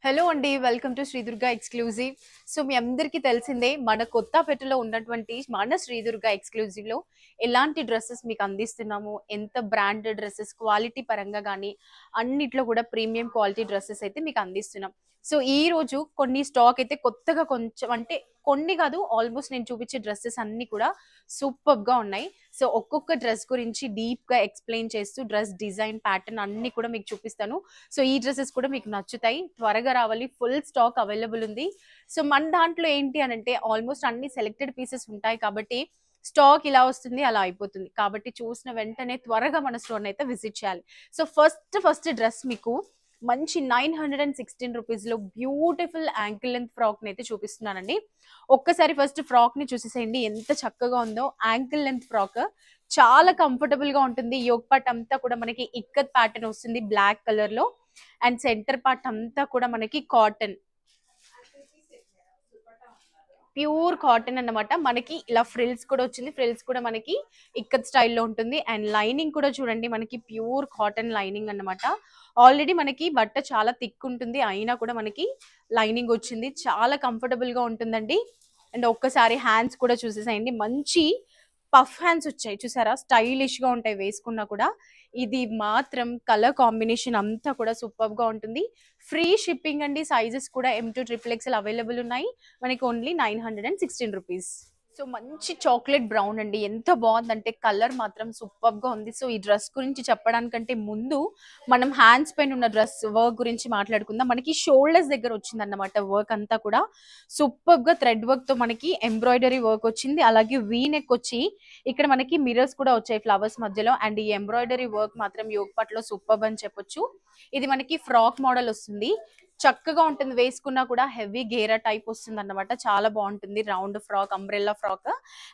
Hello అండి. Welcome to Shri Durga exclusive. So, మీ అందరికీ తెలిసిందే మన కొత్తపేటలో ఉన్నటువంటి మన శ్రీ దుర్గా ఎక్స్‌క్లూజివ్‌లో ఎలాంటి డ్రెసెస్ మీకు అందిస్తున్నాము. ఎంత బ్రాండెడ్ డ్రెసెస్ క్వాలిటీ పరంగా గానీ, అన్నిట్లో కూడా ప్రీమియం క్వాలిటీ డ్రెసెస్ అయితే మీకు అందిస్తున్నాం. సో, ఈరోజు కొన్ని స్టాక్ అయితే కొత్తగా కొంచెం అంటే కొన్ని కాదు ఆల్మోస్ట్ నేను చూపించే డ్రెసెస్ అన్నీ కూడా సూపర్బ్‌గా ఉన్నాయి. సో, ఒక్కొక్క డ్రెస్ గురించి డీప్‌గా ఎక్స్‌ప్లెయిన్ చేస్తూ డ్రెస్ డిజైన్, ప్యాటర్న్ అన్నీ కూడా మీకు చూపిస్తాను. సో, ఈ డ్రెసెస్ కూడా మీకు నచ్చుతాయి. త్వరగా రావాలి. ఫుల్ స్టాక్ అవైలబుల్ ఉంది. సో, మన దాంట్లో ఏంటి అనంటే ఆల్మోస్ట్ అన్ని సెలెక్టెడ్ పీసెస్ ఉంటాయి కాబట్టి స్టాక్ ఇలా వస్తుంది, అలా అయిపోతుంది. కాబట్టి చూసిన వెంటనే త్వరగా మన స్టోర్‌ని అయితే విజిట్ చేయాలి. సో, ఫస్ట్ డ్రెస్ మీకు మంచి 916 రూపీస్‌లో బ్యూటిఫుల్ యాంకిల్ లెంత్ ఫ్రాక్‌ని అయితే చూపిస్తున్నానండి. ఒక్కసారి ఫస్ట్ ఫ్రాక్‌ని చూసేసేయండి. ఎంత చక్కగా ఉందో. యాంకిల్ లెంత్ ఫ్రాక్ చాలా కంఫర్టబుల్‌గా ఉంటుంది. యోక్ పార్ట్ అంతా కూడా మనకి ఇక్కత్ ప్యాటర్న్ వస్తుంది బ్లాక్ కలర్‌లో. అండ్ సెంటర్ పార్ట్ అంతా కూడా మనకి కాటన్, ప్యూర్ కాటన్ అన్నమాట. మనకి ఇలా ఫ్రిల్స్ కూడా వచ్చింది. ఫ్రిల్స్ కూడా మనకి ఇక్కత్ స్టైల్‌లో ఉంటుంది. అండ్ లైనింగ్ కూడా చూడండి మనకి ప్యూర్ కాటన్ లైనింగ్ అన్నమాట. ఆల్రెడీ మనకి బట్ట చాలా థిక్ ఉంటుంది. అయినా కూడా మనకి లైనింగ్ వచ్చింది. చాలా కంఫర్టబుల్‌గా ఉంటుందండి. అండ్ ఒక్కసారి హ్యాండ్స్ కూడా చూసేసేయండి. మంచి పఫ్ హ్యాండ్స్ వచ్చాయి చూసారా? స్టైలిష్‌గా ఉంటాయి వేసుకున్నా కూడా. ఇది మాత్రం కలర్ కాంబినేషన్ అంతా కూడా సూపర్బ్‌గా ఉంటుంది. ఫ్రీ షిప్పింగ్ అండి. సైజెస్ కూడా M2 ట్రిపుల్ ఎక్స్ఎల్ అవైలబుల్ ఉన్నాయి. మనకి ఓన్లీ 916 రూపీస్. సో, మంచి చాక్లెట్ బ్రౌన్ అండి. ఎంత బాగుందంటే కలర్ మాత్రం సూపర్బ్‌గా ఉంది. సో, ఈ డ్రెస్ గురించి చెప్పడానికంటే ముందు మనం హ్యాండ్స్ పైన ఉన్న డ్రెస్ వర్క్ గురించి మాట్లాడుకుందాం. మనకి షోల్డర్స్ దగ్గర వచ్చిందన్నమాట వర్క్ అంతా కూడా. సూపర్బ్‌గా థ్రెడ్ వర్క్‌తో మనకి ఎంబ్రాయిడరీ వర్క్ వచ్చింది. అలాగే వీ నెక్ వచ్చి ఇక్కడ మనకి మిర్రర్స్ కూడా వచ్చాయి ఫ్లవర్స్ మధ్యలో. అండ్ ఈ ఎంబ్రాయిడరీ వర్క్ మాత్రం యోగ్ పార్ట్‌లో సూపర్బ్ అని చెప్పొచ్చు. ఇది మనకి ఫ్రాక్ మోడల్ వస్తుంది. చక్కగా ఉంటుంది. వేసుకున్నా కూడా హెవీ గేరా టైప్ వస్తుందన్నమాట. చాలా బాగుంటుంది. Round frock, umbrella frock.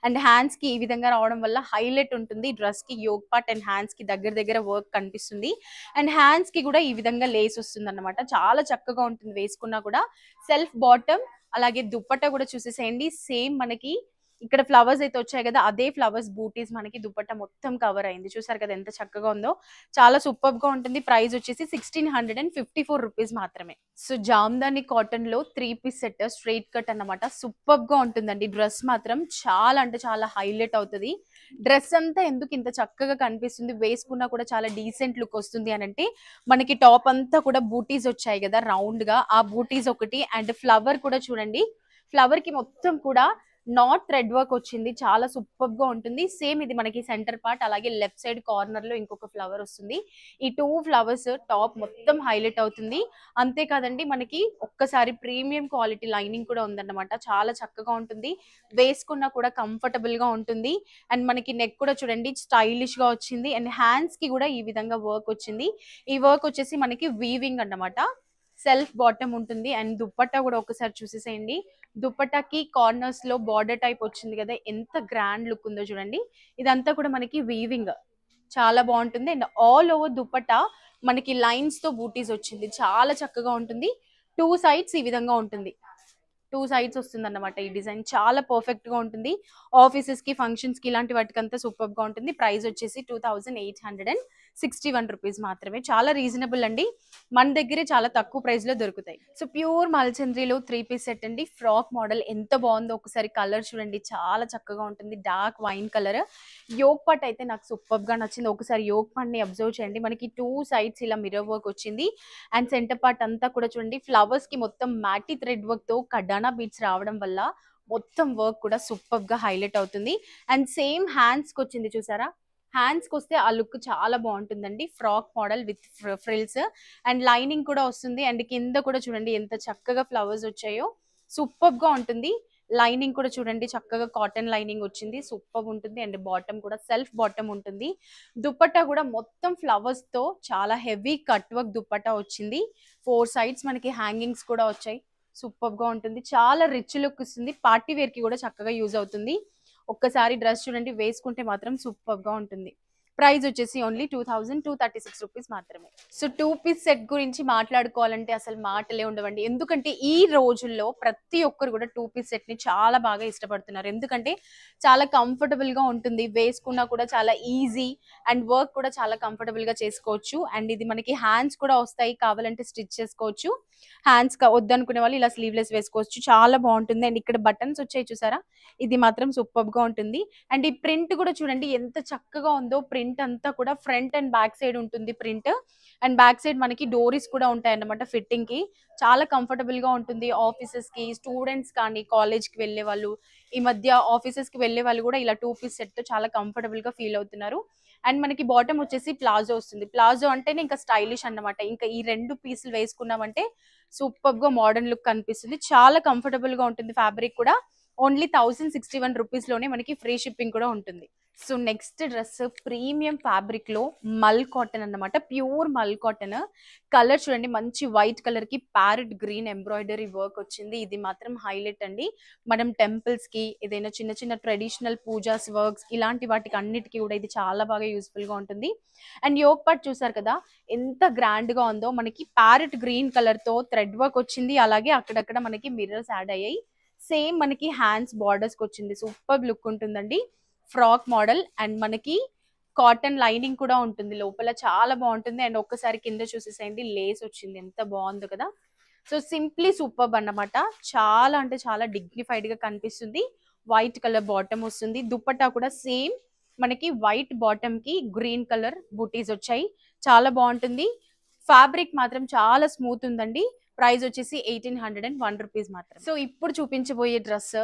And hands కి ఈ విధంగా రావడం వల్ల హైలైట్ ఉంటుంది. డ్రెస్ కి యోగ్ పార్ట్ అండ్ హ్యాండ్స్ కి దగ్గర దగ్గర వర్క్ కనిపిస్తుంది. అండ్ హ్యాండ్స్ కి కూడా ఈ విధంగా లేస్ వస్తుందన్నమాట. చాలా చక్కగా ఉంటుంది వేసుకున్నా కూడా. సెల్ఫ్ బాటమ్ అలాగే దుప్పట్టా కూడా చూసేసేయండి. సేమ్ మనకి ఇక్కడ ఫ్లవర్స్ అయితే వచ్చాయి కదా, అదే ఫ్లవర్స్ బూటీస్ మనకి దుపట్టా మొత్తం కవర్ అయింది. చూసారు కదా ఎంత చక్కగా ఉందో. చాలా సూపర్బ్ గా ఉంటుంది. ప్రైస్ వచ్చేసి 1654 రూపీస్ మాత్రమే. సో, జామ్దాని కాటన్ లో 3 పీస్ సెట్ స్ట్రైట్ కట్ అన్నమాట. సూపర్బ్ గా ఉంటుందండి. డ్రెస్ మాత్రం చాలా అంటే చాలా హైలైట్ అవుతుంది. డ్రెస్ అంతా ఎందుకు ఇంత చక్కగా కనిపిస్తుంది, వేసుకున్నా కూడా చాలా డీసెంట్ లుక్ వస్తుంది అని అంటే మనకి టాప్ అంతా కూడా బూటీస్ వచ్చాయి కదా రౌండ్ గా, ఆ బూటీస్ ఒకటి అండ్ ఫ్లవర్ కూడా చూడండి. ఫ్లవర్ కి మొత్తం కూడా నాట్ థ్రెడ్ వర్క్ వచ్చింది. చాలా సూపర్బ్ గా ఉంటుంది. సేమ్ ఇది మనకి సెంటర్ పార్ట్ అలాగే లెఫ్ట్ సైడ్ కార్నర్ లో ఇంకొక ఫ్లవర్ వస్తుంది. ఈ 2 ఫ్లవర్స్ టాప్ మొత్తం హైలైట్ అవుతుంది. అంతేకాదండి మనకి ఒక్కసారి ప్రీమియం క్వాలిటీ లైనింగ్ కూడా ఉందన్నమాట. చాలా చక్కగా ఉంటుంది. వేసుకున్నా కూడా కంఫర్టబుల్ గా ఉంటుంది. అండ్ మనకి నెక్ కూడా చూడండి స్టైలిష్ గా వచ్చింది. అండ్ హ్యాండ్స్ కి కూడా ఈ విధంగా వర్క్ వచ్చింది. ఈ వర్క్ వచ్చేసి మనకి వీవింగ్ అన్నమాట. సెల్ఫ్ బాటమ్ ఉంటుంది. అండ్ దుప్పట్టా కూడా ఒకసారి చూసేసేయండి. దుప్పట్టాకి కార్నర్స్ లో బార్డర్ టైప్ వచ్చింది కదా, ఎంత గ్రాండ్ లుక్ ఉందో చూడండి. ఇదంతా కూడా మనకి వీవింగ్ చాలా బాగుంటుంది. అండ్ ఆల్ ఓవర్ దుప్పట్టా మనకి లైన్స్ తో బూటీస్ వచ్చింది. చాలా చక్కగా ఉంటుంది. 2 సైడ్స్ ఈ విధంగా ఉంటుంది. 2 సైడ్స్ వస్తుందన్నమాట. ఈ డిజైన్ చాలా పర్ఫెక్ట్ గా ఉంటుంది. ఆఫీసెస్ కి, ఫంక్షన్స్ కి ఇలాంటి వాటికంతా సూపర్బ్ గా ఉంటుంది. ప్రైస్ వచ్చేసి 2861 రూపీస్ మాత్రమే. చాలా రీజనబుల్ అండి. మన దగ్గరే చాలా తక్కువ ప్రైస్ లో దొరుకుతాయి. సో, ప్యూర్ మల్చంద్రిలో 3 పీస్ సెట్ అండి. ఫ్రాక్ మోడల్ ఎంత బాగుందో ఒకసారి కలర్ చూడండి. చాలా చక్కగా ఉంటుంది. Dark wine colour. Yoke part అయితే నాకు సూపర్బ్ గా నచ్చింది. ఒకసారి యోగ్ పార్ట్ ని అబ్జర్వ్ చేయండి. మనకి 2 సైడ్స్ ఇలా మిర్రర్ వర్క్ వచ్చింది. అండ్ సెంటర్ పార్ట్ అంతా కూడా చూడండి ఫ్లవర్స్ కి మొత్తం మ్యాటి థ్రెడ్ వర్క్ తో కడానా బీట్స్ రావడం వల్ల మొత్తం వర్క్ కూడా సూపర్ గా హైలైట్ అవుతుంది. అండ్ సేమ్ హ్యాండ్స్ కి వచ్చింది చూసారా? హ్యాండ్స్ కి వస్తే ఆ లుక్ చాలా బాగుంటుందండి. Frock model with frills and lining కూడా వస్తుంది. అండ్ కింద కూడా చూడండి ఎంత చక్కగా ఫ్లవర్స్ వచ్చాయో. సూపర్ గా ఉంటుంది. లైనింగ్ కూడా చూడండి చక్కగా కాటన్ లైనింగ్ వచ్చింది. సూపర్ ఉంటుంది. అండ్ బాటమ్ కూడా సెల్ఫ్ బాటమ్ ఉంటుంది. దుపట్టా కూడా మొత్తం ఫ్లవర్స్ తో చాలా హెవీ కట్ వర్క్ దుపట్టా వచ్చింది. 4 సైడ్స్ మనకి హ్యాంగింగ్స్ కూడా వచ్చాయి. సూపర్ గా ఉంటుంది. చాలా రిచ్ లుక్ ఇస్తుంది. పార్టీ వేర్ కి కూడా చక్కగా యూజ్ అవుతుంది. ఒక్కసారి డ్రెస్ చూడండి, వేసుకుంటే మాత్రం సూపర్ గా ఉంటుంది. ప్రైస్ వచ్చేసి ఓన్లీ 2236 రూపీస్ మాత్రమే. సో 2 పీస్ సెట్ గురించి మాట్లాడుకోవాలంటే అసలు మాటలే ఉండవండి. ఎందుకంటే ఈ రోజుల్లో ప్రతి ఒక్కరు కూడా 2 పీస్ సెట్ ని చాలా బాగా ఇష్టపడుతున్నారు. ఎందుకంటే చాలా కంఫర్టబుల్ గా ఉంటుంది, వేసుకున్నా కూడా చాలా ఈజీ అండ్ వర్క్ కూడా చాలా కంఫర్టబుల్ గా చేసుకోవచ్చు. అండ్ ఇది మనకి హ్యాండ్స్ కూడా వస్తాయి, కావాలంటే స్టిచ్ చేసుకోవచ్చు. హ్యాండ్స్ వద్దనుకునే వాళ్ళు ఇలా స్లీవ్లెస్ వేసుకోవచ్చు, చాలా బాగుంటుంది. అండ్ ఇక్కడ బటన్స్ వచ్చాయి చూసారా, ఇది మాత్రం సూపర్ గా ఉంటుంది. అండ్ ఈ ప్రింట్ కూడా చూడండి ఎంత చక్కగా ఉందో. ప్రింట్ అంతా కూడా ఫ్రంట్ అండ్ బ్యాక్ సైడ్ ఉంటుంది ప్రింట్. అండ్ బ్యాక్ సైడ్ మనకి డోరీస్ కూడా ఉంటాయి అన్నమాట ఫిట్టింగ్ కి. చాలా కంఫర్టబుల్ గా ఉంటుంది ఆఫీసెస్ కి, స్టూడెంట్స్ కానీ కాలేజ్ కి వెళ్ళే వాళ్ళు, ఈ మధ్య ఆఫీసెస్ కి వెళ్ళే వాళ్ళు కూడా ఇలా 2 పీస్ సెట్ తో చాలా కంఫర్టబుల్ గా ఫీల్ అవుతున్నారు. అండ్ మనకి బాటమ్ వచ్చేసి ప్లాజో వస్తుంది. ప్లాజో అంటేనే ఇంకా స్టైలిష్ అన్నమాట. ఇంకా ఈ 2 పీసులు వేసుకున్నామంటే సూపర్ గా మోడర్న్ లుక్ కనిపిస్తుంది. చాలా కంఫర్టబుల్ గా ఉంటుంది. ఫ్యాబ్రిక్ కూడా ఓన్లీ 1061 రూపీస్ లోనే మనకి ఫ్రీ షిప్పింగ్ కూడా ఉంటుంది. So next dress premium fabric లో మల్ కాటన్ అన్నమాట, ప్యూర్ మల్ కాటన్. కలర్ చూడండి, మంచి వైట్ కలర్ కి ప్యారెట్ గ్రీన్ ఎంబ్రాయిడరీ వర్క్ వచ్చింది. ఇది మాత్రం హైలైట్ అండి. మనం టెంపుల్స్ కి, ఏదైనా చిన్న చిన్న ట్రెడిషనల్ పూజాస్ వర్క్స్ ఇలాంటి వాటికి అన్నిటికీ కూడా ఇది చాలా బాగా యూస్ఫుల్ గా ఉంటుంది. అండ్ యోక్ పార్ట్ చూసారు కదా ఎంత గ్రాండ్ గా ఉందో. మనకి ప్యారెట్ గ్రీన్ కలర్ తో థ్రెడ్ వర్క్ వచ్చింది, అలాగే అక్కడక్కడ మనకి మిర్రర్స్ యాడ్ అయ్యాయి. సేమ్ మనకి హ్యాండ్స్ బార్డర్స్ కి వచ్చింది, సూపర్ లుక్ ఉంటుందండి. ఫ్రాక్ మోడల్ అండ్ మనకి కాటన్ లైనింగ్ కూడా ఉంటుంది లోపల, చాలా బాగుంటుంది. అండ్ ఒక్కసారి కింద చూసేసేయండి, లేస్ వచ్చింది, ఎంత బాగుందో కదా. సో సింప్లీ సూపర్ అన్నమాట. చాలా అంటే చాలా డిగ్నిఫైడ్ గా కనిపిస్తుంది. వైట్ కలర్ బాటమ్ వస్తుంది. దుపట్టా కూడా సేమ్ మనకి వైట్ బాటమ్ కి గ్రీన్ కలర్ బూటీస్ వచ్చాయి, చాలా బాగుంటుంది. ఫ్యాబ్రిక్ మాత్రం చాలా స్మూత్ ఉందండి. ప్రైస్ వచ్చేసి 1801 రూపీస్ మాత్రం. సో ఇప్పుడు చూపించబోయే డ్రెస్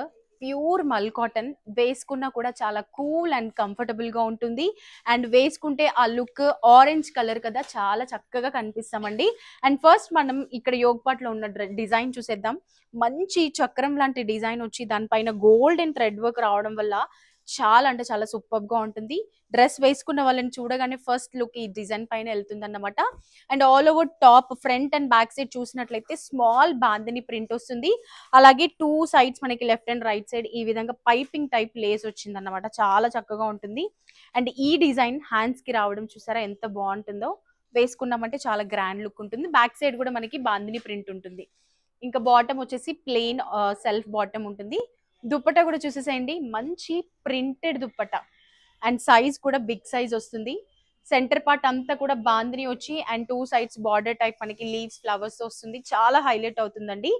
ప్యూర్ మల్ కాటన్. వేసుకున్నా కూడా చాలా కూల్ అండ్ కంఫర్టబుల్ గా ఉంటుంది. అండ్ వేసుకుంటే ఆ లుక్ ఆరెంజ్ కలర్ కదా, చాలా చక్కగా కనిపిస్తామండి. అండ్ ఫస్ట్ మనం ఇక్కడ యోగ్ పార్ట్ లో ఉన్న డిజైన్ చూసేద్దాం. మంచి చక్రం లాంటి డిజైన్ వచ్చి దానిపైన గోల్డెన్ థ్రెడ్ వర్క్ రావడం వల్ల చాలా అంటే చాలా సూపర్ గా ఉంటుంది. డ్రెస్ వేసుకున్న వాళ్ళని చూడగానే ఫస్ట్ లుక్ ఈ డిజైన్ పైన వెళ్తుంది అన్నమాట. And all over top front and back side చూసినట్లయితే స్మాల్ బాందిని ప్రింట్ వస్తుంది. అలాగే 2 సైడ్స్ మనకి లెఫ్ట్ అండ్ రైట్ సైడ్ ఈ విధంగా పైపింగ్ టైప్ లేస్ వచ్చింది అన్నమాట, చాలా చక్కగా ఉంటుంది. అండ్ ఈ డిజైన్ హ్యాండ్స్ కి రావడం చూసారా ఎంత బాగుంటుందో. వేసుకున్నామంటే చాలా గ్రాండ్ లుక్ ఉంటుంది. బ్యాక్ సైడ్ కూడా మనకి బాందిని ప్రింట్ ఉంటుంది. ఇంకా బాటమ్ వచ్చేసి ప్లెయిన్ సెల్ఫ్ బాటమ్ ఉంటుంది. దుప్పట్టా కూడా చూసేసేయండి, మంచి ప్రింటెడ్ దుప్పట్టా. అండ్ సైజ్ కూడా బిగ్ సైజ్ వస్తుంది. సెంటర్ పార్ట్ అంతా కూడా బాందిని వచ్చి అండ్ 2 సైడ్స్ బార్డర్ టైప్ మనకి లీవ్స్ ఫ్లవర్స్ వస్తుంది, చాలా హైలైట్ అవుతుందండి.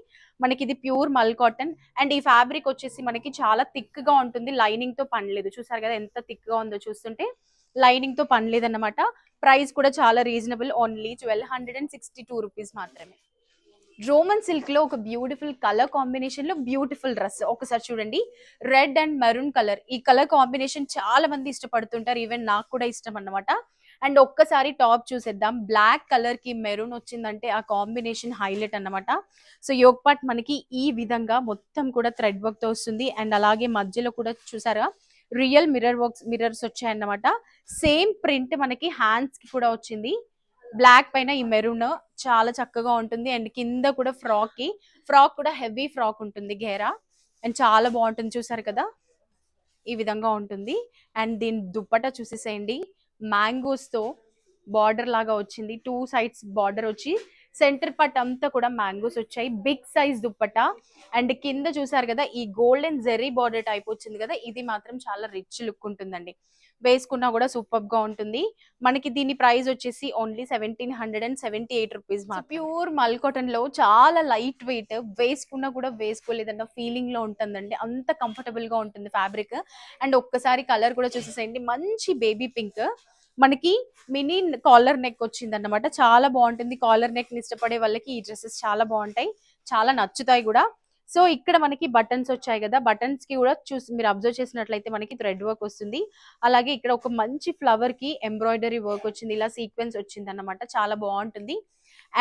మనకి ఇది ప్యూర్ మల్ కాటన్. అండ్ ఈ ఫ్యాబ్రిక్ వచ్చేసి మనకి చాలా థిక్ గా ఉంటుంది, లైనింగ్ తో పనిలేదు. చూసారు కదా ఎంత థిక్ గా ఉందో, చూస్తుంటే లైనింగ్ తో పనిలేదు అన్నమాట. ప్రైస్ కూడా చాలా రీజనబుల్, ఓన్లీ 1262 రూపీస్ మాత్రమే. రోమన్ సిల్క్ లో ఒక బ్యూటిఫుల్ కలర్ కాంబినేషన్ లో బ్యూటిఫుల్ డ్రెస్ ఒకసారి చూడండి. రెడ్ అండ్ మెరూన్ కలర్, ఈ కలర్ కాంబినేషన్ చాలా మంది ఇష్టపడుతుంటారు, ఈవెన్ నాకు కూడా ఇష్టం అన్నమాట. అండ్ ఒక్కసారి టాప్ చూసేద్దాం. బ్లాక్ కలర్ కి మెరూన్ వచ్చిందంటే ఆ కాంబినేషన్ హైలైట్ అన్నమాట. సో యోగ్ పార్ట్ మనకి ఈ విధంగా మొత్తం కూడా థ్రెడ్ వర్క్ తో వస్తుంది. అండ్ అలాగే మధ్యలో కూడా చూసారా రియల్ మిర్రర్స్ వచ్చాయన్నమాట. సేమ్ ప్రింట్ మనకి హ్యాండ్స్ కి కూడా వచ్చింది. బ్లాక్ పైన ఈ మెరూన్ చాలా చక్కగా ఉంటుంది. అండ్ కింద కూడా ఫ్రాక్ కూడా హెవీ ఫ్రాక్ ఉంటుంది గేరా. అండ్ చాలా బాగుంటుంది, చూసారు కదా ఈ విధంగా ఉంటుంది. అండ్ దీని దుప్పట్టా చూసేసేయండి, మ్యాంగోస్ తో బార్డర్ లాగా వచ్చింది. 2 సైడ్స్ బార్డర్ వచ్చి సెంటర్ పార్ట్ అంతా కూడా మ్యాంగోస్ వచ్చాయి. Big size dupatta. అండ్ కింద చూసారు కదా ఈ గోల్డెన్ జెరీ బార్డర్ టైప్ వచ్చింది కదా, ఇది మాత్రం చాలా రిచ్ లుక్ ఉంటుందండి. వేసుకున్నా కూడా సూపర్ గా ఉంటుంది. మనకి దీని ప్రైస్ వచ్చేసి ఓన్లీ 1778 రూపీస్. ప్యూర్ మల్ కాటన్ లో చాలా లైట్ వెయిట్, వేసుకున్నా కూడా వేసుకోలేదన్న ఫీలింగ్ లో ఉంటుందండి, అంత కంఫర్టబుల్ గా ఉంటుంది ఫ్యాబ్రిక్. అండ్ ఒక్కసారి కలర్ కూడా చూసేసేయండి, మంచి బేబీ పింక్. మనకి మినీ కాలర్ నెక్ వచ్చింది అన్నమాట, చాలా బాగుంటుంది. కాలర్ నెక్ ని ఇష్టపడే వాళ్ళకి ఈ డ్రెస్సెస్ చాలా బాగుంటాయి, చాలా నచ్చుతాయి కూడా. సో ఇక్కడ మనకి బటన్స్ వచ్చాయి కదా, బటన్స్ కి కూడా చూసి మీరు అబ్జర్వ్ చేసినట్లయితే మనకి థ్రెడ్ వర్క్ వస్తుంది. అలాగే ఇక్కడ ఒక మంచి ఫ్లవర్ కి ఎంబ్రాయిడరీ వర్క్ వచ్చింది, ఇలా సీక్వెన్స్ వచ్చింది అన్నమాట, చాలా బాగుంటుంది.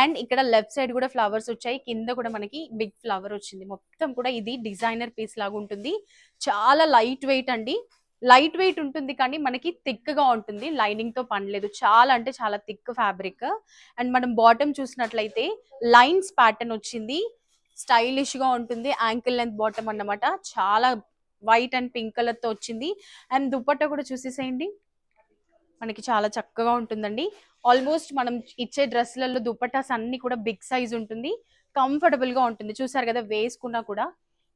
అండ్ ఇక్కడ లెఫ్ట్ సైడ్ కూడా ఫ్లవర్స్ వచ్చాయి, కింద కూడా మనకి బిగ్ ఫ్లవర్ వచ్చింది. మొత్తం కూడా ఇది డిజైనర్ పీస్ లాగా ఉంటుంది. చాలా లైట్ వెయిట్ అండి, లైట్ వెయిట్ ఉంటుంది కానీ మనకి థిక్ గా ఉంటుంది, లైనింగ్ తో పనిలేదు. చాలా అంటే చాలా థిక్ ఫ్యాబ్రిక్. అండ్ మనం బాటమ్ చూసినట్లయితే లైన్స్ ప్యాటర్న్ వచ్చింది, స్టైలిష్ గా ఉంటుంది. యాంకిల్ లెంత్ బాటమ్ అన్నమాట, చాలా వైట్ అండ్ పింక్ కలర్ తో వచ్చింది. అండ్ దుపట్టా కూడా చూసేసేయండి, మనకి చాలా చక్కగా ఉంటుందండి. ఆల్మోస్ట్ మనం ఇచ్చే డ్రెస్‌లలో దుపట్టాస్ అన్నీ కూడా బిగ్ సైజ్ ఉంటుంది. కంఫర్టబుల్‌గా ఉంటుంది. చూసారు కదా! వేసుకున్నా కూడా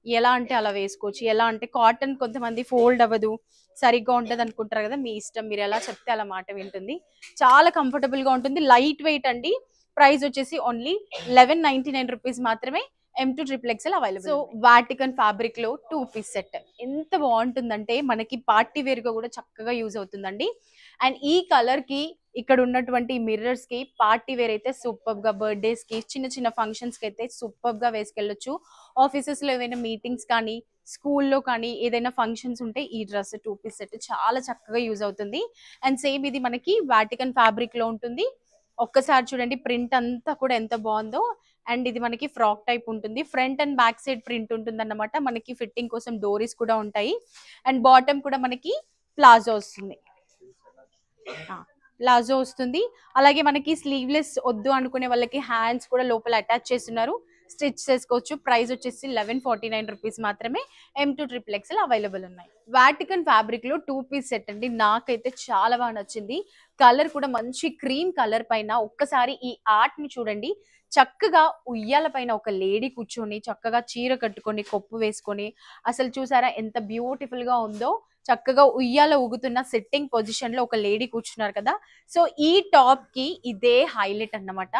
ఎలా అంటే అలా వేసుకోవచ్చు. ఎలా అంటే కాటన్ కొంతమంది ఫోల్డ్ అవ్వదు, సరిగ్గా ఉంటదనుకుంటారు కదా! మీ ఇష్టం. మీరు ఎలా చెప్తే అలా మాట వింటుంది. చాలా కంఫర్టబుల్‌గా ఉంటుంది. లైట్ వెయిట్ అండి. ప్రైస్ వచ్చేసి ఓన్లీ రూ. 1199 మాత్రమే. M2 triple XL available. So Vatican fabric లో 2 పీస్ సెట్ ఎంత బాగుంటుందంటే మనకి పార్టీ వేర్ గా కూడా చక్కగా యూజ్ అవుతుందండి. అండ్ ఈ కలర్ కి ఇక్కడ ఉన్నటువంటి మిర్రర్స్ కి పార్టీ వేర్ అయితే సూపర్ గా, బర్త్డేస్ కి, చిన్న చిన్న ఫంక్షన్స్ కి అయితే సూపర్ గా వేసుకెళ్ళొచ్చు. ఆఫీసెస్ లో ఏవైనా మీటింగ్స్ కానీ, స్కూల్లో కానీ ఏదైనా ఫంక్షన్స్ ఉంటే ఈ డ్రెస్ 2 పీస్ సెట్ చాలా చక్కగా యూజ్ అవుతుంది. అండ్ సేమ్ ఇది మనకి వాటికన్ ఫ్యాబ్రిక్ లో ఉంటుంది. ఒక్కసారి చూడండి ప్రింట్ అంతా కూడా ఎంత బాగుందో. అండ్ ఇది మనకి ఫ్రాక్ టైప్ ఉంటుంది. Front and back side print ఉంటుంది అన్నమాట. మనకి ఫిట్టింగ్ కోసం డోరీస్ కూడా ఉంటాయి. అండ్ బాటమ్ కూడా మనకి ప్లాజో వస్తుంది. ప్లాజో వస్తుంది. అలాగే మనకి స్లీవ్లెస్ వద్దు అనుకునే వాళ్ళకి హ్యాండ్స్ కూడా లోపల అటాచ్ చేస్తున్నారు. స్టిచ్ చేసుకోవచ్చు. ప్రైస్ వచ్చేసి రూ. 1149 మాత్రమే. M2 ట్రిపుల్ ఎక్స్ఎల్ అవైలబుల్ ఉన్నాయి. వాటికన్ ఫ్యాబ్రిక్ లో 2 పీస్ సెట్ అండి. నాకైతే చాలా బాగా నచ్చింది. కలర్ కూడా మంచి క్రీమ్ కలర్ పైన ఒక్కసారి ఈ ఆర్ట్ ని చూడండి. చక్కగా ఉయ్యాల పైన ఒక లేడీ కూర్చొని చక్కగా చీర కట్టుకొని కొప్పు వేసుకొని అసలు చూసారా ఎంత బ్యూటిఫుల్ గా ఉందో. చక్కగా ఉయ్యాల ఊగుతున్న సిట్టింగ్ పొజిషన్ లో ఒక లేడీ కూర్చున్నారు కదా. సో ఈ టాప్ కి ఇదే హైలైట్ అన్నమాట.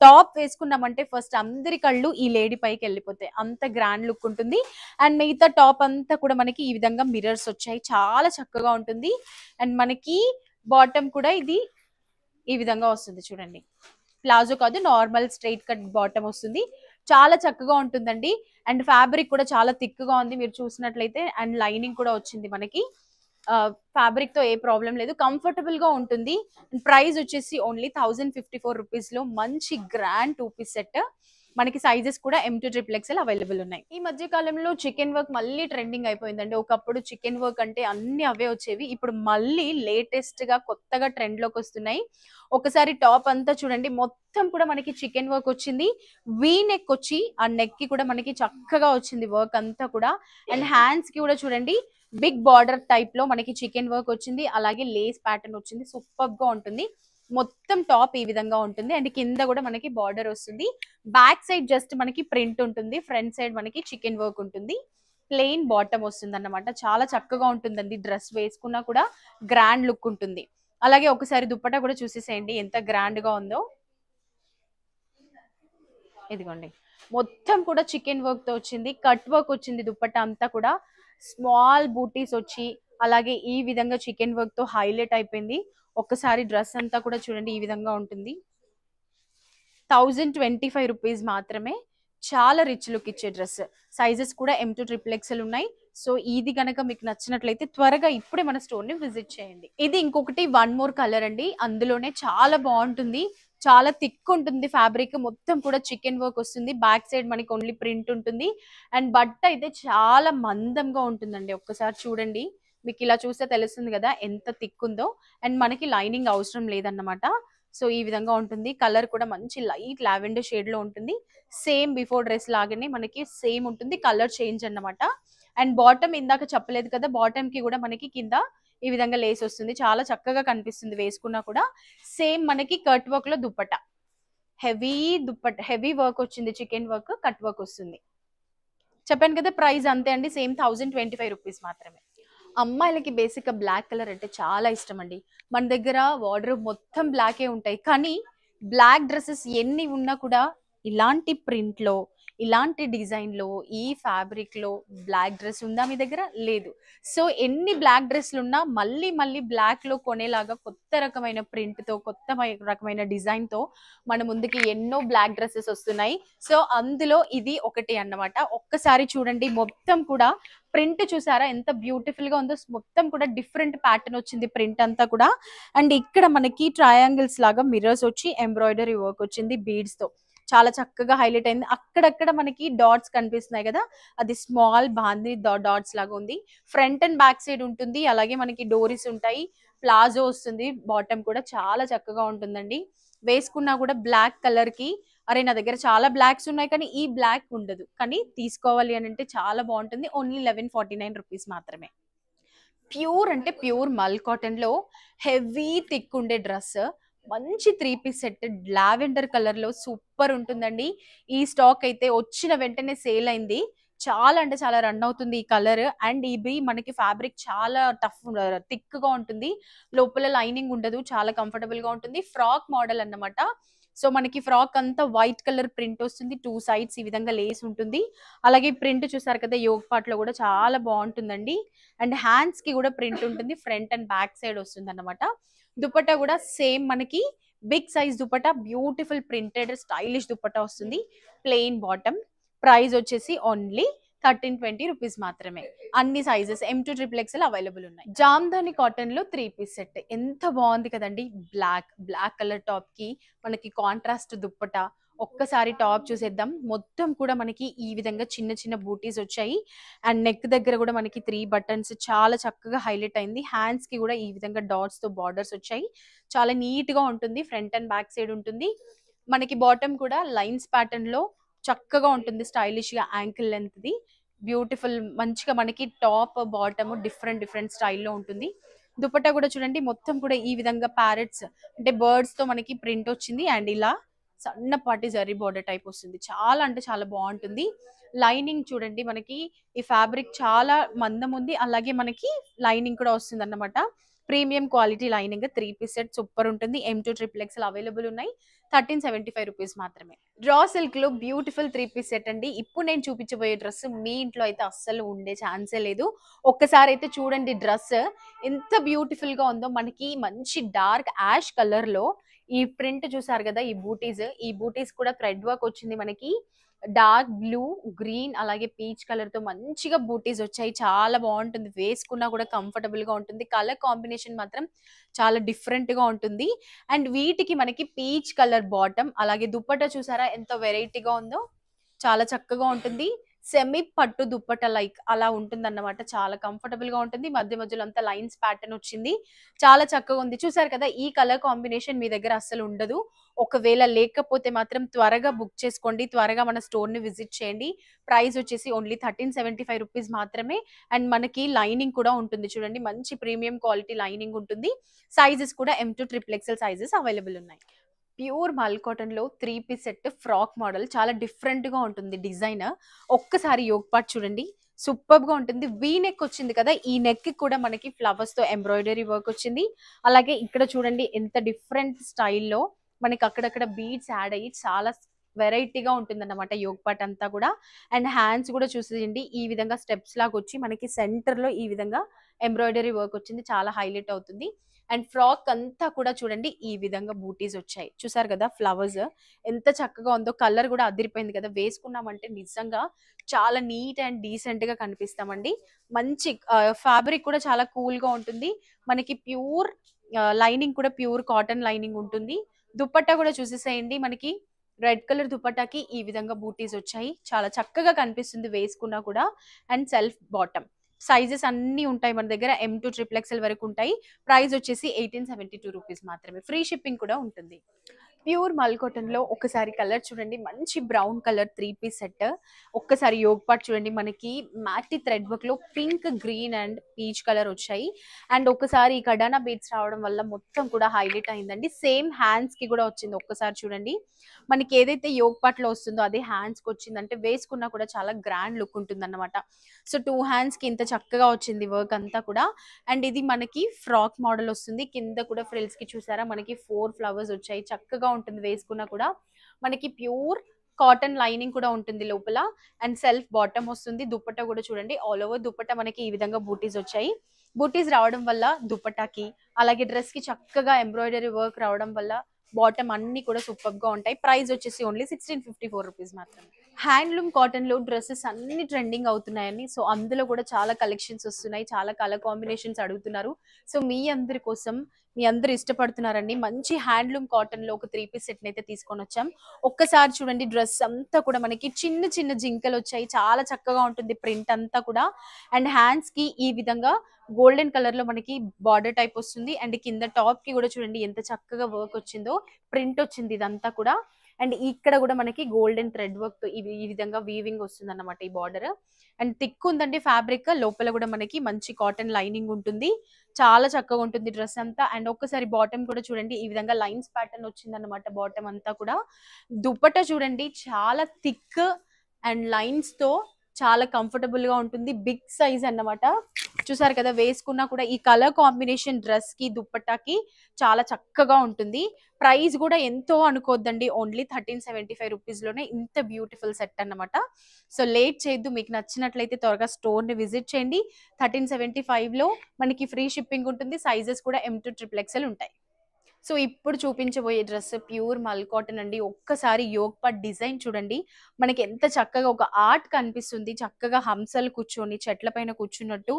టాప్ వేసుకున్నామంటే ఫస్ట్ అందరి కళ్ళు ఈ లేడీ పైకి వెళ్ళిపోతాయి. అంత గ్రాండ్ లుక్ ఉంటుంది. అండ్ మిగతా టాప్ అంతా కూడా మనకి ఈ విధంగా మిర్రర్స్ వచ్చాయి. చాలా చక్కగా ఉంటుంది. అండ్ మనకి బాటమ్ కూడా ఇది ఈ విధంగా వస్తుంది చూడండి. ప్లాజో కాదు, నార్మల్ స్ట్రైట్ కట్ బాటమ్ వస్తుంది. చాలా చక్కగా ఉంటుందండి. అండ్ ఫ్యాబ్రిక్ కూడా చాలా థిక్ గా ఉంది మీరు చూసినట్లయితే. అండ్ లైనింగ్ కూడా వచ్చింది మనకి. ఫ్యాబ్రిక్ తో ఏ ప్రాబ్లం లేదు, కంఫర్టబుల్ గా ఉంటుంది. ప్రైస్ వచ్చేసి ఓన్లీ రూ. 1054 లో మంచి గ్రాండ్ 2 పీస్ సెట్. మనకి సైజెస్ కూడా M2 ట్రిపుల్ ఎక్స్ఎల్ అవైలబుల్ ఉన్నాయి. ఈ మధ్య కాలంలో చికెన్ వర్క్ మళ్ళీ ట్రెండింగ్ అయిపోయిందండి. ఒకప్పుడు చికెన్ వర్క్ అంటే అన్ని అవే వచ్చేవి. ఇప్పుడు మళ్ళీ లేటెస్ట్ గా కొత్తగా ట్రెండ్ లోకి వస్తున్నాయి. ఒకసారి టాప్ అంతా చూడండి, మొత్తం కూడా మనకి చికెన్ వర్క్ వచ్చింది. వీ నెక్ వచ్చి ఆ నెక్ కి కూడా మనకి చక్కగా వచ్చింది వర్క్ అంతా కూడా. అండ్ హ్యాండ్స్ కి కూడా చూడండి బిగ్ బార్డర్ టైప్ లో మనకి చికెన్ వర్క్ వచ్చింది. అలాగే లేస్ ప్యాటర్న్ వచ్చింది. సూపర్ గా ఉంటుంది. మొత్తం టాప్ ఈ విధంగా ఉంటుంది. అండ్ కింద కూడా మనకి బార్డర్ వస్తుంది. బ్యాక్ సైడ్ జస్ట్ మనకి ప్రింట్ ఉంటుంది. ఫ్రంట్ సైడ్ మనకి చికెన్ వర్క్ ఉంటుంది. ప్లెయిన్ బాటమ్ వస్తుంది అన్నమాట. చాలా చక్కగా ఉంటుందండి. డ్రెస్ వేసుకున్నా కూడా గ్రాండ్ లుక్ ఉంటుంది. అలాగే ఒకసారి దుప్పటా కూడా చూసేసేయండి ఎంత గ్రాండ్ గా ఉందో. ఇదిగోండి మొత్తం కూడా చికెన్ వర్క్ తో వచ్చింది. కట్ వర్క్ వచ్చింది దుప్పట్టా అంతా కూడా. స్మాల్ బూటీస్ వచ్చి అలాగే ఈ విధంగా చికెన్ వర్క్ తో హైలైట్ అయిపోయింది. ఒక్కసారి డ్రెస్ అంతా కూడా చూడండి ఈ విధంగా ఉంటుంది. రూ. 1025 మాత్రమే. చాలా రిచ్ లుక్ ఇచ్చే డ్రెస్. సైజెస్ కూడా M2 ట్రిపుల్ ఎక్స్ఎల్ ఉన్నాయి. సో ఇది గనక మీకు నచ్చినట్లయితే త్వరగా ఇప్పుడే మన స్టోర్ ని విజిట్ చేయండి. ఇది ఇంకొకటి వన్ మోర్ కలర్ అండి. అందులోనే చాలా బాగుంటుంది. చాలా థిక్ ఉంటుంది ఫ్యాబ్రిక్. మొత్తం కూడా చికెన్ వర్క్ వస్తుంది. బ్యాక్ సైడ్ మనకి ఓన్లీ ప్రింట్ ఉంటుంది. అండ్ బట్ట అయితే చాలా మందంగా ఉంటుందండి. ఒక్కసారి చూడండి. మీకు ఇలా చూస్తే తెలుస్తుంది కదా ఎంత థిక్ ఉందో. అండ్ మనకి లైనింగ్ అవసరం లేదన్నమాట. సో ఈ విధంగా ఉంటుంది. కలర్ కూడా మంచి లైట్ లావెండర్ షేడ్ లో ఉంటుంది. సేమ్ బిఫోర్ డ్రెస్ లాగానే మనకి సేమ్ ఉంటుంది. కలర్ చేంజ్ అన్నమాట. అండ్ బాటమ్ ఇందాక చెప్పలేదు కదా, బాటమ్ కి కూడా మనకి కింద ఈ విధంగా లేస్ వస్తుంది. చాలా చక్కగా కనిపిస్తుంది వేసుకున్నా కూడా. సేమ్ మనకి కట్ వర్క్ లో dupatta, heavy dupatta, heavy work వచ్చింది. చికెన్ వర్క్ కట్ వర్క్ వస్తుంది. చెప్పాను కదా ప్రైస్ అంతే అండి. సేమ్ రూ. 1025 మాత్రమే. అమ్మాయిలకి బేసిక్ గా బ్లాక్ కలర్ అంటే చాలా ఇష్టం అండి. మన దగ్గర వార్డ్రోబ్ మొత్తం బ్లాకే ఉంటాయి. కానీ బ్లాక్ డ్రెస్సెస్ ఎన్ని ఉన్నా కూడా ఇలాంటి ప్రింట్ లో, ఇలాంటి డిజైన్ లో, ఈ ఫ్యాబ్రిక్ లో బ్లాక్ డ్రెస్ ఉందా మీ దగ్గర? లేదు. సో ఎన్ని బ్లాక్ డ్రెస్లు ఉన్నా మళ్ళీ మళ్ళీ బ్లాక్ లో కొనేలాగా కొత్త రకమైన ప్రింట్ తో, కొత్త రకమైన డిజైన్ తో మన ముందుకి ఎన్నో బ్లాక్ డ్రెస్సెస్ వస్తున్నాయి. సో అందులో ఇది ఒకటి అన్నమాట. ఒక్కసారి చూడండి మొత్తం కూడా ప్రింట్ చూసారా ఎంత బ్యూటిఫుల్ గా ఉందో. మొత్తం కూడా డిఫరెంట్ ప్యాటర్న్ వచ్చింది ప్రింట్ అంతా కూడా. అండ్ ఇక్కడ మనకి ట్రయాంగిల్స్ లాగా మిర్రర్స్ వచ్చి ఎంబ్రాయిడరీ వర్క్ వచ్చింది బీడ్స్ తో. చాలా చక్కగా హైలైట్ అయింది. అక్కడక్కడ మనకి డాట్స్ కనిపిస్తున్నాయి కదా, అది స్మాల్ బాందీ డాట్స్ లాగా ఉంది. ఫ్రంట్ అండ్ బ్యాక్ సైడ్ ఉంటుంది. అలాగే మనకి డోరీస్ ఉంటాయి. ప్లాజో వస్తుంది. బాటమ్ కూడా చాలా చక్కగా ఉంటుందండి. వేసుకున్నా కూడా బ్లాక్ కలర్ కి అరే నా దగ్గర చాలా బ్లాక్స్ ఉన్నాయి కానీ ఈ బ్లాక్ ఉండదు, కానీ తీసుకోవాలి అని అంటే చాలా బాగుంటుంది. ఓన్లీ రూ. 1149 మాత్రమే. ప్యూర్ అంటే ప్యూర్ మల్ కాటన్ లో హెవీ థిక్ ఉండే డ్రెస్, మంచి three piece set lavender colour లో సూపర్ ఉంటుందండి. ఈ స్టాక్ అయితే వచ్చిన వెంటనే సేల్ అయింది. చాలా అంటే చాలా రన్ అవుతుంది ఈ కలర్. అండ్ ఇది మనకి ఫ్యాబ్రిక్ చాలా టఫ్ థిక్ గా ఉంటుంది, లోపల లైనింగ్ ఉండదు, చాలా కంఫర్టబుల్ గా ఉంటుంది. ఫ్రాక్ మోడల్ అన్నమాట. సో మనకి ఫ్రాక్ అంతా వైట్ కలర్ ప్రింట్ వస్తుంది, టూ సైడ్స్ ఈ విధంగా లేస్ ఉంటుంది. అలాగే ప్రింట్ చూసారు కదా, యోగ్ పార్ట్ లో కూడా చాలా బాగుంటుందండి. అండ్ హ్యాండ్స్ కి కూడా ప్రింట్ ఉంటుంది, ఫ్రంట్ అండ్ బ్యాక్ సైడ్ వస్తుంది అన్నమాట. దుపట్టా కూడా సేమ్ మనకి big size dupatta, beautiful printed stylish dupatta వస్తుంది. Plain bottom. ప్రైస్ వచ్చేసి ఓన్లీ 1320 రూపీస్ మాత్రమే. అన్ని సైజెస్ M2 XXL అవైలబుల్ ఉన్నాయి. జామ్దాని కాటన్ లో త్రీ పీస్ సెట్ ఎంత బాగుంది కదండి. బ్లాక్ కలర్ టాప్ కి మనకి కాంట్రాస్ట్ దుప్పట. ఒక్కసారి టాప్ చూసేద్దాం. మొత్తం కూడా మనకి ఈ విధంగా చిన్న చిన్న బూటీస్ వచ్చాయి. అండ్ నెక్ దగ్గర కూడా మనకి 3 బటన్స్ చాలా చక్కగా హైలైట్ అయింది. హ్యాండ్స్ కి కూడా ఈ విధంగా డాట్స్ తో బార్డర్స్ వచ్చాయి. చాలా నీట్ గా ఉంటుంది, ఫ్రంట్ అండ్ బ్యాక్ సైడ్ ఉంటుంది. మనకి బాటమ్ కూడా లైన్స్ ప్యాటర్న్ లో చక్కగా ఉంటుంది, స్టైలిష్ గా యాంకిల్ లెంత్ ది. బ్యూటిఫుల్ మంచిగా మనకి టాప్ బాటమ్ డిఫరెంట్ డిఫరెంట్ స్టైల్లో ఉంటుంది. దుపట్టా కూడా చూడండి, మొత్తం కూడా ఈ విధంగా ప్యారెట్స్ అంటే బర్డ్స్ తో మనకి ప్రింట్ వచ్చింది. అండ్ ఇలా సన్నపాటి జరీ బోర్డర్ టైప్ వస్తుంది. చాలా అంటే చాలా బాగుంటుంది. లైనింగ్ చూడండి, మనకి ఈ ఫ్యాబ్రిక్ చాలా మందం ఉంది, అలాగే మనకి లైనింగ్ కూడా వస్తుంది అన్నమాట. Premium quality lining three piece set super ఉంటుంది. M2 XXL అవైలబుల్ ఉన్నాయి. 1375 రూపీస్ మాత్రమే. డ్రా సిల్క్ లో బ్యూటిఫుల్ త్రీ పీస్ సెట్ అండి. ఇప్పుడు నేను చూపించబోయే డ్రెస్ మీ ఇంట్లో అయితే అస్సలు ఉండే ఛాన్సే లేదు. ఒక్కసారి అయితే చూడండి డ్రెస్ ఎంత బ్యూటిఫుల్ గా ఉందో. మనకి మంచి డార్క్ యాష్ కలర్ లో ఈ ప్రింట్ చూసారు కదా, ఈ బూటీస్ కూడా థ్రెడ్ వర్క్ వచ్చింది మనకి. డార్క్ బ్లూ, గ్రీన్ అలాగే పీచ్ కలర్ తో మంచిగా బూటీస్ వచ్చాయి. చాలా బాగుంటుంది, వేసుకున్నా కూడా కంఫర్టబుల్ గా ఉంటుంది. కలర్ కాంబినేషన్ మాత్రం చాలా డిఫరెంట్ గా ఉంటుంది. అండ్ వీటికి మనకి పీచ్ కలర్ బాటమ్, అలాగే దుప్పట్టా చూసారా ఎంత వెరైటీగా ఉందో. చాలా చక్కగా ఉంటుంది. సెమీ పట్టు దుప్పట లైక్ అలా ఉంటుందన్నమాట. చాలా కంఫర్టబుల్ గా ఉంటుంది. మధ్య మధ్యలో అంతా లైన్స్ ప్యాటర్న్ వచ్చింది. చాలా చక్కగా ఉంది. చూసారు కదా, ఈ కలర్ కాంబినేషన్ మీ దగ్గర అస్సలు ఉండదు. ఒకవేళ లేకపోతే మాత్రం త్వరగా బుక్ చేసుకోండి, త్వరగా మన స్టోర్ ని విజిట్ చేయండి. ప్రైస్ వచ్చేసి ఓన్లీ 1375 రూపీస్ మాత్రమే. అండ్ మనకి లైనింగ్ కూడా ఉంటుంది చూడండి, మంచి ప్రీమియం క్వాలిటీ లైనింగ్ ఉంటుంది. సైజెస్ కూడా M2 XXL సైజెస్ అవైలబుల్ ఉన్నాయి. ప్యూర్ మల్ కాటన్ లో three piece set frock model చాలా డిఫరెంట్ గా ఉంటుంది డిజైన్. ఒక్కసారి యోగ్ పార్ట్ చూడండి, సూపర్ గా ఉంటుంది. వీ నెక్ వచ్చింది కదా, ఈ నెక్ కి కూడా మనకి ఫ్లవర్స్ తో ఎంబ్రాయిడరీ వర్క్ వచ్చింది. అలాగే ఇక్కడ చూడండి ఎంత డిఫరెంట్ స్టైల్లో మనకి అక్కడక్కడ బీడ్స్ యాడ్ అయ్యి చాలా వెరైటీగా ఉంటుంది అన్నమాట యోగ్ పార్ట్ అంతా కూడా. అండ్ హ్యాండ్స్ కూడా చూసేయండి, ఈ విధంగా స్టెప్స్ లాగా వచ్చి మనకి సెంటర్ లో ఈ విధంగా ఎంబ్రాయిడరీ వర్క్ వచ్చింది, చాలా హైలైట్ అవుతుంది. అండ్ ఫ్రాక్ అంతా కూడా చూడండి ఈ విధంగా బూటీస్ వచ్చాయి. చూసారు కదా ఫ్లవర్స్ ఎంత చక్కగా ఉందో. కలర్ కూడా అదిరిపోయింది కదా, వేసుకున్నామంటే నిజంగా చాలా నీట్ అండ్ డీసెంట్ గా కనిపిస్తామండి. మంచి ఫ్యాబ్రిక్ కూడా చాలా కూల్ గా ఉంటుంది. మనకి ప్యూర్ లైనింగ్ కూడా ప్యూర్ కాటన్ లైనింగ్ ఉంటుంది. దుపట్టా కూడా చూసేసేయండి, మనకి రెడ్ కలర్ దుపట్టాకి ఈ విధంగా బూటీస్ వచ్చాయి. చాలా చక్కగా కనిపిస్తుంది వేసుకున్నా కూడా. అండ్ సెల్ఫ్ బాటమ్ సైజెస్ అన్ని ఉంటాయి మన దగ్గర, M2 XXL వరకు ఉంటాయి. ప్రైస్ వచ్చేసి 1872 రూపీస్ మాత్రమే. ఫ్రీ షిప్పింగ్ కూడా ఉంటుంది. ప్యూర్ మల్ కాటన్ లో ఒకసారి కలర్ చూడండి, మంచి brown colour three piece set. ఒక్కసారి యోగ్ పార్ట్ చూడండి, మనకి మ్యాటి థ్రెడ్ వర్క్ లో pink, green and peach colour వచ్చాయి. అండ్ ఒకసారి ఈ కడానా బీడ్స్ రావడం వల్ల మొత్తం కూడా హైలైట్ అయిందండి. సేమ్ హ్యాండ్స్ కి కూడా వచ్చింది. ఒక్కసారి చూడండి, మనకి ఏదైతే యోగ్ పార్ట్ లో వస్తుందో అదే హ్యాండ్స్ కి వచ్చిందంటే వేసుకున్నా కూడా చాలా గ్రాండ్ లుక్ ఉంటుంది అన్నమాట. సో టూ హ్యాండ్స్ కి ఇంత చక్కగా వచ్చింది వర్క్ అంతా కూడా. అండ్ ఇది మనకి ఫ్రాక్ మోడల్ వస్తుంది. కింద కూడా ఫ్రిల్స్ కి చూసారా మనకి 4 ఫ్లవర్స్ వచ్చాయి. చక్కగా ఉంటుంది వేసుకున్నా కూడా. మనకి ప్యూర్ కాటన్ లైనింగ్ కూడా ఉంటుంది లోపల. అండ్ సెల్ఫ్ బాటమ్ వస్తుంది. దుపట్టా కూడా చూడండి, ఆల్ ఓవర్ దుపట్టా మనకి ఈ విధంగా బూటీస్ వచ్చాయి. బూటీస్ రావడం వల్ల దుపట్టాకి అలాగే డ్రెస్ కి చక్కగా ఎంబ్రాయిడరీ వర్క్ రావడం వల్ల బాటమ్ అన్ని కూడా సూపర్ గా ఉంటాయి. ప్రైస్ వచ్చేసి ఓన్లీ 1654 రూపీస్ మాత్రమే. హ్యాండ్లూమ్ కాటన్ లో డ్రెస్సెస్ అన్ని ట్రెండింగ్ అవుతున్నాయని, సో అందులో కూడా చాలా కలెక్షన్స్ వస్తున్నాయి, చాలా కలర్ కాంబినేషన్స్ అడుగుతున్నారు. సో మీ అందరి కోసం, మీ అందరు ఇష్టపడుతున్నారండి, మంచి హ్యాండ్లూమ్ కాటన్ లో ఒక త్రీ పీస్ సెట్ అయితే తీసుకొని వచ్చాం. ఒక్కసారి చూడండి, డ్రెస్ అంతా కూడా మనకి చిన్న చిన్న జింకలు వచ్చాయి, చాలా చక్కగా ఉంటుంది ప్రింట్ అంతా కూడా. అండ్ హ్యాండ్స్ కి ఈ విధంగా గోల్డెన్ కలర్ లో మనకి బార్డర్ టైప్ వస్తుంది. అండ్ కింద టాప్ కి కూడా చూడండి ఎంత చక్కగా వర్క్ వచ్చిందో, ప్రింట్ వచ్చింది ఇదంతా కూడా. అండ్ ఇక్కడ కూడా మనకి గోల్డెన్ థ్రెడ్ వర్క్ తో ఈ విధంగా వీవింగ్ వస్తుంది అన్నమాట ఈ బార్డర్. అండ్ థిక్ ఉందండి ఫ్యాబ్రిక్, లోపల కూడా మనకి మంచి కాటన్ లైనింగ్ ఉంటుంది. చాలా చక్కగా ఉంటుంది డ్రెస్ అంతా. అండ్ ఒక్కసారి బాటమ్ కూడా చూడండి, ఈ విధంగా లైన్స్ ప్యాటర్న్ వచ్చింది అనమాట బాటమ్ అంతా కూడా. దుపట్టా చూడండి చాలా థిక్ అండ్ లైన్స్ తో చాలా కంఫర్టబుల్ గా ఉంటుంది. బిగ్ సైజ్ అన్నమాట. చూసారు కదా, వేసుకున్నా కూడా ఈ కలర్ కాంబినేషన్ డ్రెస్ కి దుప్పట్టాకి చాలా చక్కగా ఉంటుంది. ప్రైస్ కూడా ఎంతో అనుకోవద్దండి, ఓన్లీ 1375 రూపీస్ లోనే ఇంత బ్యూటిఫుల్ సెట్ అన్నమాట. సో లేట్ చేయొద్దు, మీకు నచ్చినట్లయితే త్వరగా స్టోర్ ని విజిట్ చేయండి. 1375 లో మనకి ఫ్రీ షిప్పింగ్ ఉంటుంది. సైజెస్ కూడా M2XXL ఉంటాయి. సో ఇప్పుడు చూపించబోయే డ్రెస్ ప్యూర్ మల్ కాటన్ అండి. ఒక్కసారి యోగ్ పాట్ డిజైన్ చూడండి, మనకి ఎంత చక్కగా ఒక ఆర్ట్ కనిపిస్తుంది. చక్కగా హంసలు కూర్చొని చెట్ల పైన కూర్చున్నట్టు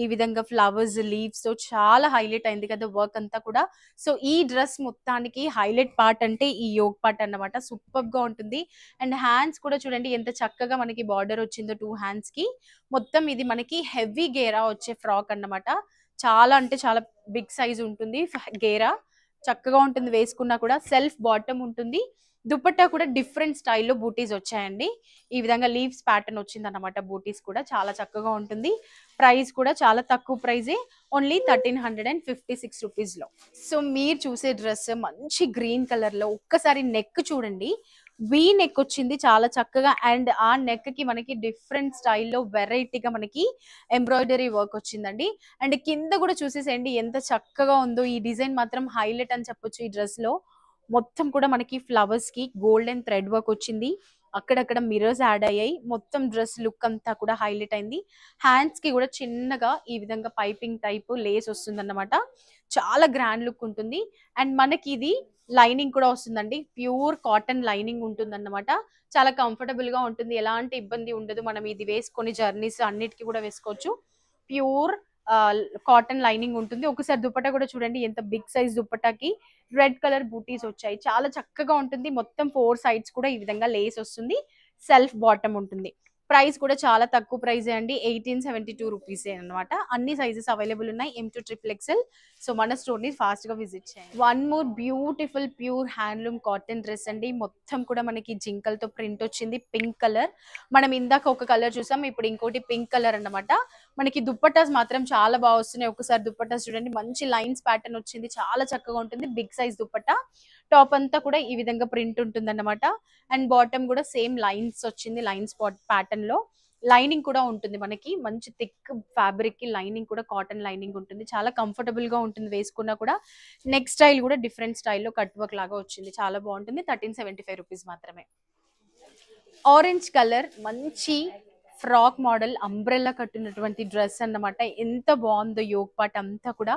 ఈ విధంగా ఫ్లవర్స్ లీవ్స్ తో చాలా హైలైట్ అయింది కదా వర్క్ అంతా కూడా. సో ఈ డ్రెస్ మొత్తానికి హైలైట్ పార్ట్ అంటే ఈ యోగ్ పార్ట్ అన్నమాట. సూపర్ గా ఉంటుంది. అండ్ హ్యాండ్స్ కూడా చూడండి ఎంత చక్కగా మనకి బార్డర్ వచ్చిందో 2 హ్యాండ్స్ కి. మొత్తం ఇది మనకి హెవీ గేరా వచ్చే ఫ్రాక్ అన్నమాట. చాలా అంటే చాలా బిగ్ సైజ్ ఉంటుంది గేరా. చక్కగా ఉంటుంది, వేసుకున్నా కూడా. సెల్ఫ్ బాటమ్ ఉంటుంది. దుపట్టా కూడా డిఫరెంట్ స్టైల్లో బూటీస్ వచ్చాయండి. ఈ విధంగా లీవ్స్ ప్యాటర్న్ వచ్చింది అనమాట. బూటీస్ కూడా చాలా చక్కగా ఉంటుంది. ప్రైస్ కూడా చాలా తక్కువ ప్రైజే, ఓన్లీ 1356 రూపీస్ లో. సో మీరు చూసే డ్రెస్ మంచి గ్రీన్ కలర్ లో, ఒక్కసారి నెక్ చూడండి, వీ నెక్ వచ్చింది చాలా చక్కగా. అండ్ ఆ నెక్ కి మనకి డిఫరెంట్ స్టైల్లో వెరైటీగా మనకి ఎంబ్రాయిడరీ వర్క్ వచ్చిందండి. అండ్ కింద కూడా చూసేసేయండి ఎంత చక్కగా ఉందో. ఈ డిజైన్ మాత్రం హైలైట్ అని చెప్పొచ్చు. ఈ డ్రెస్ లో మొత్తం కూడా మనకి ఫ్లవర్స్ కి గోల్డెన్ థ్రెడ్ వర్క్ వచ్చింది. అక్కడక్కడ మిర్రర్స్ యాడ్ అయ్యాయి. మొత్తం డ్రెస్ లుక్ అంతా కూడా హైలైట్ అయింది. హ్యాండ్స్ కి కూడా చిన్నగా ఈ విధంగా పైపింగ్ టైప్ లేస్ వస్తుంది అన్నమాట. చాలా గ్రాండ్ లుక్ ఉంటుంది. అండ్ మనకి ఇది లైనింగ్ కూడా వస్తుందండి. ప్యూర్ కాటన్ లైనింగ్ ఉంటుంది అన్నమాట. చాలా కంఫర్టబుల్ గా ఉంటుంది, ఎలాంటి ఇబ్బంది ఉండదు. మనం ఇది వేసుకొని జర్నీస్ అన్నిటికీ కూడా వేసుకోవచ్చు. ప్యూర్ కాటన్ లైనింగ్ ఉంటుంది. ఒకసారి దుపట్టా కూడా చూడండి, ఎంత బిగ్ సైజ్ దుపట్టాకి రెడ్ కలర్ బూటీస్ వచ్చాయి. చాలా చక్కగా ఉంటుంది. మొత్తం 4 సైడ్స్ కూడా ఈ విధంగా లేస్ వస్తుంది. సెల్ఫ్ బాటమ్ ఉంటుంది. ప్రైస్ కూడా చాలా తక్కువ ప్రైజే అండి, 1872 రూపీసే అనమాట. అన్ని సైజెస్ అవైలబుల్ ఉన్నాయి, M2XXL. సో మన స్టోర్ ని ఫాస్ట్ గా విజిట్ చేయండి. One more beautiful pure handloom cotton dress అండి. మొత్తం కూడా మనకి జింకలతో ప్రింట్ వచ్చింది. పింక్ కలర్, మనం ఇందాక ఒక కలర్ చూసాం, ఇప్పుడు ఇంకోటి పింక్ కలర్ అన్నమాట. మనకి దుప్పటాస్ మాత్రం చాలా బాగా వస్తున్నాయి. ఒకసారి దుప్పటాస్ చూడండి, మంచి లైన్స్ ప్యాటర్న్ వచ్చింది, చాలా చక్కగా ఉంటుంది. Big size dupatta. టాప్ అంతా కూడా ఈ విధంగా ప్రింట్ ఉంటుంది అన్నమాట. అండ్ బాటమ్ కూడా సేమ్ లైన్స్ వచ్చింది, లైన్స్ ప్యాటర్న్ లో. లైనింగ్ కూడా ఉంటుంది మనకి, మంచి థిక్ ఫ్యాబ్రిక్ కి లైనింగ్ కూడా కాటన్ లైనింగ్ ఉంటుంది. చాలా కంఫర్టబుల్ గా ఉంటుంది వేసుకున్నా కూడా. నెక్ స్టైల్ కూడా డిఫరెంట్ స్టైల్లో కట్ వర్క్ లాగా వచ్చింది, చాలా బాగుంటుంది. 1375 రూపీస్ మాత్రమే. ఆరెంజ్ కలర్ మంచి ఫ్రాక్ మోడల్ అంబ్రెల్లా కట్టినటువంటి డ్రెస్ అన్నమాట. ఎంత బాగుందో యోగ్ పార్ట్ అంతా కూడా.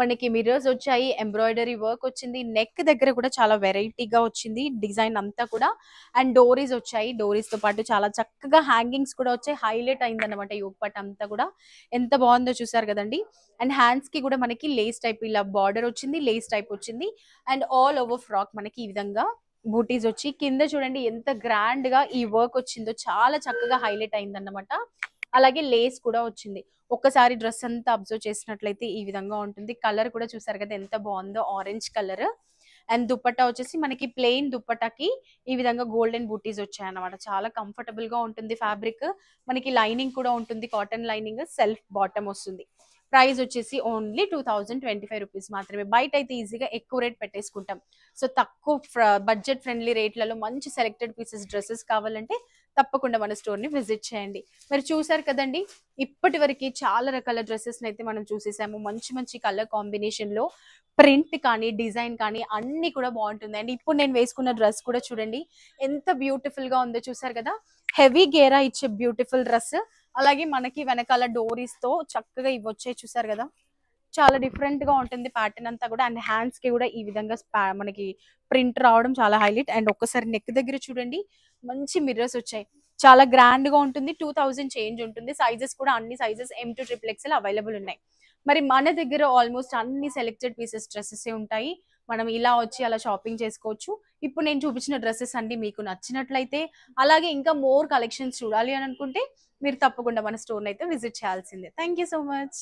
మనకి మిర్రర్స్ వచ్చాయి, ఎంబ్రాయిడరీ వర్క్ వచ్చింది. నెక్ దగ్గర కూడా చాలా వెరైటీగా వచ్చింది డిజైన్ అంతా కూడా. అండ్ డోరీస్ వచ్చాయి, డోరీస్ తో పాటు చాలా చక్కగా హ్యాంగింగ్స్ కూడా వచ్చాయి. హైలైట్ అయింది అనమాట యోగ్ పార్ట్ అంతా కూడా. ఎంత బాగుందో చూసారు కదండి. అండ్ హ్యాండ్స్ కి కూడా మనకి లేస్ టైప్ ఇలా బార్డర్ వచ్చింది, లేస్ టైప్ వచ్చింది. అండ్ ఆల్ ఓవర్ ఫ్రాక్ మనకి ఈ విధంగా బూటీస్ వచ్చి, కింద చూడండి ఎంత గ్రాండ్ గా ఈ వర్క్ వచ్చిందో, చాలా చక్కగా హైలైట్ అయింది అన్నమాట. అలాగే లేస్ కూడా వచ్చింది. ఒక్కసారి డ్రెస్ అంతా అబ్జర్వ్ చేసినట్లయితే ఈ విధంగా ఉంటుంది. కలర్ కూడా చూసారు కదా ఎంత బాగుందో, ఆరెంజ్ కలర్. అండ్ దుపట్టా వచ్చేసి మనకి ప్లెయిన్ దుపట్టాకి ఈ విధంగా గోల్డెన్ బూటీస్ వచ్చాయి అన్నమాట. చాలా కంఫర్టబుల్ గా ఉంటుంది ఫ్యాబ్రిక్. మనకి లైనింగ్ కూడా ఉంటుంది, కాటన్ లైనింగ్. సెల్ఫ్ బాటమ్ వస్తుంది. ప్రైస్ వచ్చేసి ఓన్లీ 2025 రూపీస్ మాత్రమే. బయట అయితే ఈజీగా ఎక్కువ రేట్ పెట్టేసుకుంటాం. సో తక్కువ బడ్జెట్ ఫ్రెండ్లీ రేట్లలో మంచి సెలెక్టెడ్ పీసెస్ డ్రెస్సెస్ కావాలంటే తప్పకుండా మన స్టోర్ ని విజిట్ చేయండి. మీరు చూసారు కదండి, ఇప్పటి వరకు చాలా రకాల డ్రెస్సెస్ అయితే మనం చూసేసాము. మంచి మంచి కలర్ కాంబినేషన్ లో ప్రింట్ కానీ డిజైన్ కానీ అన్ని కూడా బాగుంటుంది. అండ్ ఇప్పుడు నేను వేసుకున్న డ్రెస్ కూడా చూడండి ఎంత బ్యూటిఫుల్ గా ఉందో. చూసారు కదా, హెవీ గేరా ఇచ్చే బ్యూటిఫుల్ డ్రెస్. అలాగే మనకి వెనకాల డోరీస్ తో చక్కగా ఇవి వచ్చాయి, చూసారు కదా. చాలా డిఫరెంట్ గా ఉంటుంది ప్యాటర్న్ అంతా కూడా. అండ్ హ్యాండ్స్ కి కూడా ఈ విధంగా మనకి ప్రింట్ రావడం చాలా హైలైట్. అండ్ ఒక్కసారి నెక్ దగ్గర చూడండి, మంచి మిర్రర్స్ వచ్చాయి. చాలా గ్రాండ్ గా ఉంటుంది. 2000 చేంజ్ ఉంటుంది. సైజెస్ కూడా అన్ని సైజెస్ M2XXL అవైలబుల్ ఉన్నాయి. మరి మన దగ్గర ఆల్మోస్ట్ అన్ని సెలెక్టెడ్ పీసెస్ డ్రెస్సెస్ ఉంటాయి. మనం ఇలా వచ్చి అలా షాపింగ్ చేసుకోవచ్చు. ఇప్పుడు నేను చూపించిన డ్రెస్సెస్ అన్ని మీకు నచ్చినట్లయితే, అలాగే ఇంకా మోర్ కలెక్షన్స్ చూడాలి అని అనుకుంటే మీరు తప్పకుండా మన స్టోర్ అయితే విజిట్ చేయాల్సిందే. Thank you so much.